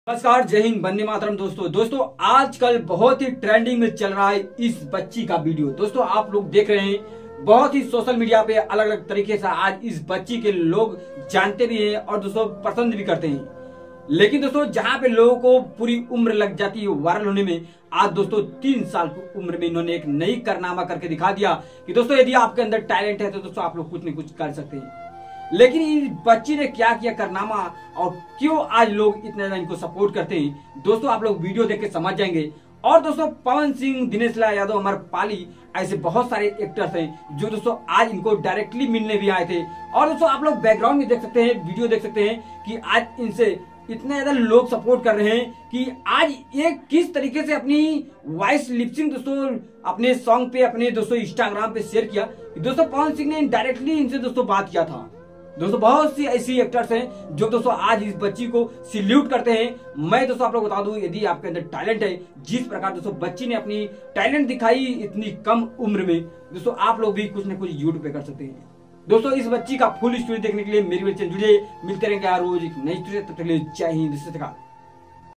नमस्कार, जय हिंद, वंदे मातरम। दोस्तों आजकल बहुत ही ट्रेंडिंग में चल रहा है इस बच्ची का वीडियो। दोस्तों आप लोग देख रहे हैं, बहुत ही सोशल मीडिया पे अलग अलग तरीके से आज इस बच्ची के लोग जानते भी हैं और दोस्तों पसंद भी करते हैं। लेकिन दोस्तों जहां पे लोगों को पूरी उम्र लग जाती है वायरल होने में, आज दोस्तों 3 साल की उम्र में इन्होंने एक नई कारनामा करके दिखा दिया कि दोस्तों यदि आपके अंदर टैलेंट है तो दोस्तों आप लोग कुछ न कुछ कर सकते हैं। लेकिन इस बच्ची ने क्या किया कारनामा और क्यों आज लोग इतने ज्यादा इनको सपोर्ट करते हैं, दोस्तों आप लोग वीडियो देख के समझ जाएंगे। और दोस्तों पवन सिंह, दिनेश लाल यादव, अमर पाली, ऐसे बहुत सारे एक्टर्स हैं जो दोस्तों आज इनको डायरेक्टली मिलने भी आए थे। और दोस्तों आप लोग बैकग्राउंड में देख सकते हैं, वीडियो देख सकते हैं कि आज इनसे इतने ज्यादा लोग सपोर्ट कर रहे हैं कि आज ये किस तरीके से अपनी वॉइस लिपसिंग दोस्तों अपने सॉन्ग पे, अपने दोस्तों इंस्टाग्राम पे शेयर किया। दोस्तों पवन सिंह ने डायरेक्टली इनसे दोस्तों बात किया था। दोस्तों बहुत सी ऐसी एक्टर्स हैं जो दोस्तों आज इस बच्ची को सैल्यूट करते हैं। मैं दोस्तों आप लोग बता दूं, यदि आपके अंदर टैलेंट है, जिस प्रकार दोस्तों बच्ची ने अपनी टैलेंट दिखाई इतनी कम उम्र में, दोस्तों आप लोग भी कुछ न कुछ यूट्यूब पे कर सकते हैं। दोस्तों इस बच्ची का फुल स्टोरी देखने के लिए मेरी चैनल जुड़िए। मिलते रहेंगे हर रोज एक नई स्टोरी। तब तक के लिए जय हिंद।